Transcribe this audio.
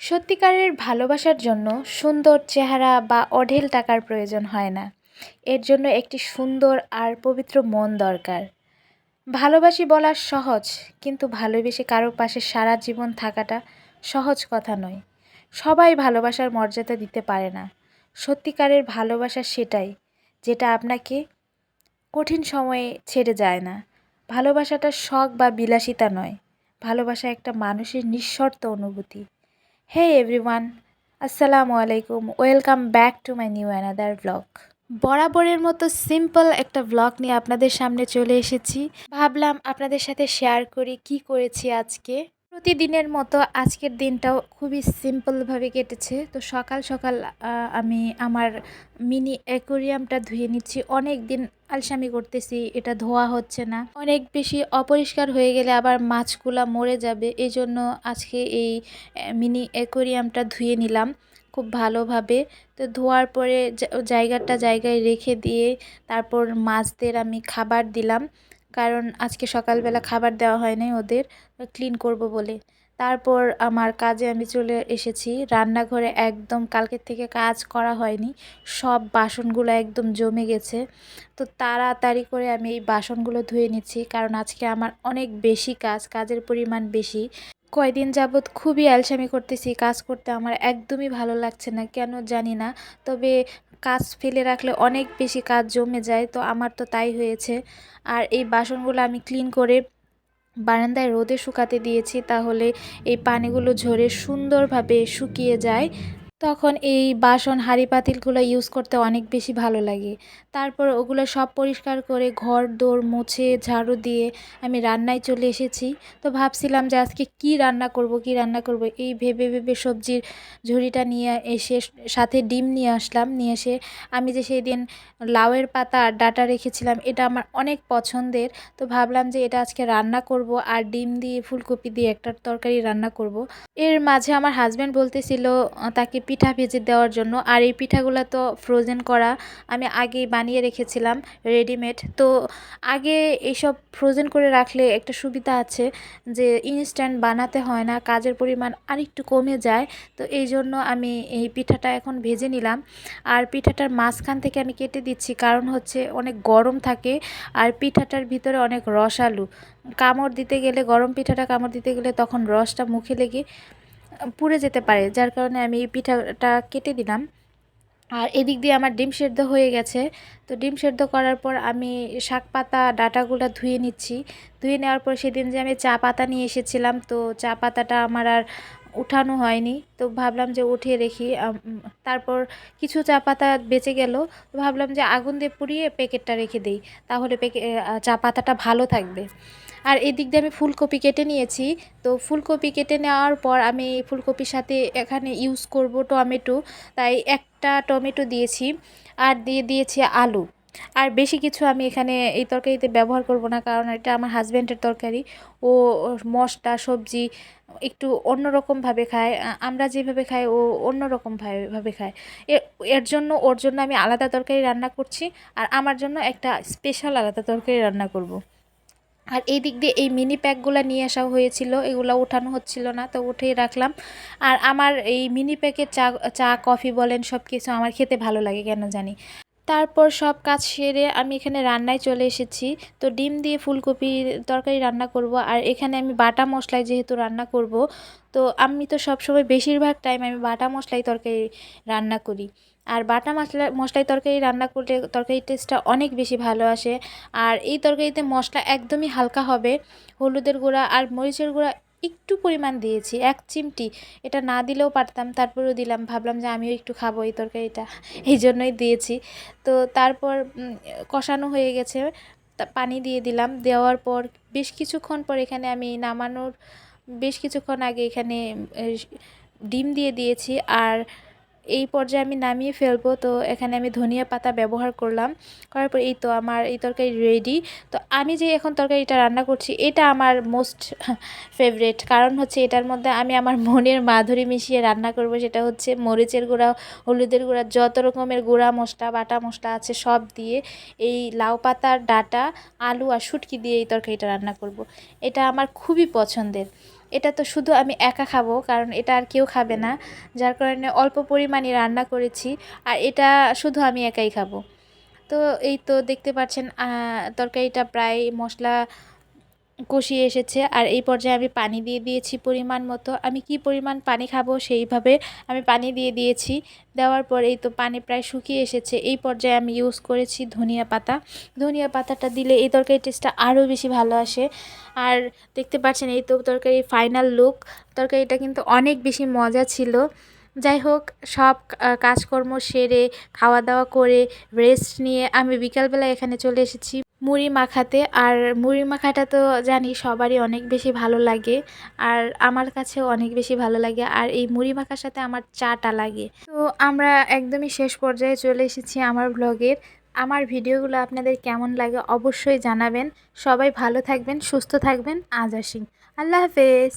সত্যিকারের ভালোবাসার জন্য সুন্দর চেহারা বা অঢেল টাকার প্রয়োজন হয় না। এর জন্য একটি সুন্দর আর পবিত্র মন দরকার। ভালোবাসি বলা সহজ, কিন্তু ভালোবেসে কারো পাশে সারা জীবন থাকাটা সহজ কথা নয়। সবাই ভালোবাসার মর্যাদা দিতে পারে না। সত্যিকারের ভালোবাসা সেটাই, যেটা আপনাকে কঠিন সময়ে ছেড়ে যায় না। ভালোবাসাটা শখ বা বিলাসিতা নয়, ভালোবাসা একটা মানুষের নিঃশর্ত অনুভূতি। Hey everyone, আসসালামু আলাইকুম, welcome back to my new another blog. বরাবরের মতো সিম্পল একটা ব্লগ নিয়ে আপনাদের সামনে চলে এসেছি। ভাবলাম আপনাদের সাথে শেয়ার করি কি করেছি আজকে। প্রতিদিনের মতো আজকের দিনটাও খুবই সিম্পলভাবে কেটেছে। তো সকাল সকাল আমি আমার মিনি অ্যাকোরিয়ামটা ধুয়ে নিচ্ছি। অনেক দিন আলসামি করতেছি, এটা ধোয়া হচ্ছে না। অনেক বেশি অপরিষ্কার হয়ে গেলে আবার মাছগুলা মরে যাবে, এই জন্য আজকে এই মিনি অ্যাকোরিয়ামটা ধুয়ে নিলাম খুব ভালোভাবে। তো ধোয়ার পরে জায়গাটা জায়গায় রেখে দিয়ে তারপর মাছদের আমি খাবার দিলাম, কারণ আজকে সকালবেলা খাবার দেওয়া হয় নাই ওদের, ক্লিন করব বলে। তারপর আমার কাজে আমি চলে এসেছি। রান্নাঘরে একদম কালকের থেকে কাজ করা হয়নি, সব বাসনগুলো একদম জমে গেছে। তো তাড়াতাড়ি করে আমি এই বাসনগুলো ধুয়ে নিচ্ছি, কারণ আজকে আমার অনেক বেশি কাজের পরিমাণ বেশি। কয়দিন যাবৎ খুবই আলসামি করতেছি, কাজ করতে আমার একদমই ভালো লাগছে না, কেন জানি না। তবে কাজ ফেলে রাখলে অনেক বেশি কাজ জমে যায়, তো আমার তো তাই হয়েছে। আর এই বাসনগুলো আমি ক্লিন করে বারান্দায় রোদে শুকাতে দিয়েছি, তাহলে এই পানিগুলো ঝরে সুন্দরভাবে শুকিয়ে যায়। তখন এই বাসন হাঁড়ি পাতিলগুলো ইউজ করতে অনেক বেশি ভালো লাগে। তারপর ওগুলো সব পরিষ্কার করে ঘর দোর মুছে ঝাড়ু দিয়ে আমি রান্নায় চলে এসেছি। তো ভাবছিলাম যে আজকে কি রান্না করব এই ভেবে ভেবে সবজির ঝুড়িটা নিয়ে এসে সাথে ডিম নিয়ে আসলাম। নিয়ে এসে আমি যে সেই দিন লাউয়ের পাতা আর ডাঁটা রেখেছিলাম, এটা আমার অনেক পছন্দের। তো ভাবলাম যে এটা আজকে রান্না করব, আর ডিম দিয়ে ফুলকপি দিয়ে একটা তরকারি রান্না করব। এর মাঝে আমার হাজব্যান্ড বলতেছিল তাকে পিঠা ভেজে দেওয়ার জন্য। আর এই পিঠাগুলো তো ফ্রোজেন করা, আমি আগেই বানিয়ে রেখেছিলাম রেডিমেড। তো আগে এইসব ফ্রোজেন করে রাখলে একটা সুবিধা আছে যে ইনস্ট্যান্ট বানাতে হয় না, কাজের পরিমাণ আরেকটু কমে যায়। তো এই জন্য আমি এই পিঠাটা এখন ভেজে নিলাম। আর পিঠাটার মাঝখান থেকে আমি কেটে দিচ্ছি, কারণ হচ্ছে অনেক গরম থাকে আর পিঠাটার ভিতরে অনেক রসালো। কামড় দিতে গেলে, গরম পিঠাটা কামড় দিতে গেলে তখন রসটা মুখে লেগে পুড়ে যেতে পারে, যার কারণে আমি এই পিঠাটা কেটে দিলাম। আর এদিক দিয়ে আমার ডিম সেদ্ধ হয়ে গেছে। তো ডিম সেদ্ধ করার পর আমি শাক পাতা ডাঁটাগুলো ধুয়ে নিচ্ছি। ধুয়ে নেওয়ার পর সেদিন যে আমি চা পাতা নিয়ে এসেছিলাম, তো চা পাতাটা আমার আর উঠানো হয়নি, তো ভাবলাম যে উঠিয়ে রেখি। তারপর কিছু চা পাতা বেঁচে গেল, তো ভাবলাম যে আগুন দিয়ে পুড়িয়ে প্যাকেটটা রেখে দিই, তাহলে চা পাতাটা ভালো থাকবে। আর এদিক দিয়ে আমি ফুলকপি কেটে নিয়েছি। তো ফুলকপি কেটে নেওয়ার পর আমি ফুলকপির সাথে এখানে ইউজ করব টমেটো, তাই একটা টমেটো দিয়েছি। আর দিয়ে দিয়েছি আলু। আর বেশি কিছু আমি এখানে এই তরকারিতে ব্যবহার করব না, কারণ এটা আমার হাজব্যান্ডের তরকারি। ও মশলা সবজি একটু অন্যরকমভাবে খায়, আমরা যেভাবে খাই ও অন্যরকমভাবে খায়। এর জন্য ওর জন্য আমি আলাদা তরকারি রান্না করছি, আর আমার জন্য একটা স্পেশাল আলাদা তরকারি রান্না করব। আর এই দিক দিয়ে এই মিনি প্যাকগুলো নিয়ে আসা হয়েছিল, এগুলো ওঠানো হচ্ছিল না, তো উঠেই রাখলাম। আর আমার এই মিনি প্যাকের চা চা কফি বলেন সব কিছু আমার খেতে ভালো লাগে কেন জানি। তারপর সব কাজ সেরে আমি এখানে রান্নায় চলে এসেছি। তো ডিম দিয়ে ফুলকপির তরকারি রান্না করব, আর এখানে আমি বাটা মশলায় যেহেতু রান্না করব, তো আমি তো সবসময় বেশিরভাগ টাইম আমি বাটা মশলাই তরকারি রান্না করি। আর বাটা মশলাই তরকারি রান্না করলে তরকারির টেস্টটা অনেক বেশি ভালো আসে। আর এই তরকারিতে মশলা একদমই হালকা হবে, হলুদের গুঁড়া আর মরিচের গুঁড়া একটু পরিমাণ দিয়েছি, 1 চিমটি। এটা না দিলেও পারতাম, তারপরেও দিলাম, ভাবলাম যে আমিও একটু খাবো এই তরকারিটা, এই জন্যই দিয়েছি। তো তারপর কষানো হয়ে গেছে, পানি দিয়ে দিলাম। দেওয়ার পর বেশ কিছুক্ষণ পর এখানে আমি নামানোর বেশ কিছুক্ষণ আগে এখানে ডিম দিয়ে দিয়েছি। আর এই পর্যায়ে আমি নামিয়ে ফেলবো। তো এখানে আমি ধনিয়া পাতা ব্যবহার করলাম, করার পর এই তো আমার এই তরকারি রেডি। তো আমি যে এখন তরকারিটা রান্না করছি এটা আমার মোস্ট ফেভারেট, কারণ হচ্ছে এটার মধ্যে আমি আমার মনের মাধুরী মিশিয়ে রান্না করব। সেটা হচ্ছে মরিচের গুঁড়া, হলুদের গুঁড়া, যত রকমের গুঁড়া মশলা বাটা মশলা আছে সব দিয়ে এই লাউ পাতার ডাঁটা, আলু আর শুটকি দিয়ে এই তরকারিটা রান্না করব। এটা আমার খুবই পছন্দের। এটা তো শুধু আমি একা খাবো, কারণ এটা আর কেউ খাবে না, যার কারণে অল্প পরিমাণে রান্না করেছি আর এটা শুধু আমি একাই খাবো। তো এই তো দেখতে পাচ্ছেন তরকারিটা প্রায় মশলা কষিয়ে এসেছে, আর এই পর্যায়ে আমি পানি দিয়ে দিয়েছি পরিমাণ মতো। আমি কি পরিমাণ পানি খাবো সেইভাবে আমি পানি দিয়ে দিয়েছি। দেওয়ার পর এই তো পানি প্রায় শুকিয়ে এসেছে। এই পর্যায়ে আমি ইউজ করেছি ধনিয়া পাতা। ধনিয়া পাতাটা দিলে এই তরকারির টেস্টটা আরও বেশি ভালো আসে। আর দেখতে পাচ্ছেন এই তো তরকারির ফাইনাল লুক। তরকারিটা কিন্তু অনেক বেশি মজা ছিল। যাই হোক, সব কাজকর্ম সেরে খাওয়া দাওয়া করে রেস্ট নিয়ে আমি বিকালবেলা এখানে চলে এসেছি মুড়ি মাখাতে। আর মুড়ি মাখাটা তো জানি সবারই অনেক বেশি ভালো লাগে, আর আমার কাছেও অনেক বেশি ভালো লাগে। আর এই মুড়ি মাখার সাথে আমার চাটা লাগে। তো আমরা একদমই শেষ পর্যায়ে চলে এসেছি আমার ব্লগের। আমার ভিডিওগুলো আপনাদের কেমন লাগে অবশ্যই জানাবেন। সবাই ভালো থাকবেন, সুস্থ থাকবেন। আজ আসি, আল্লাহ হাফেজ।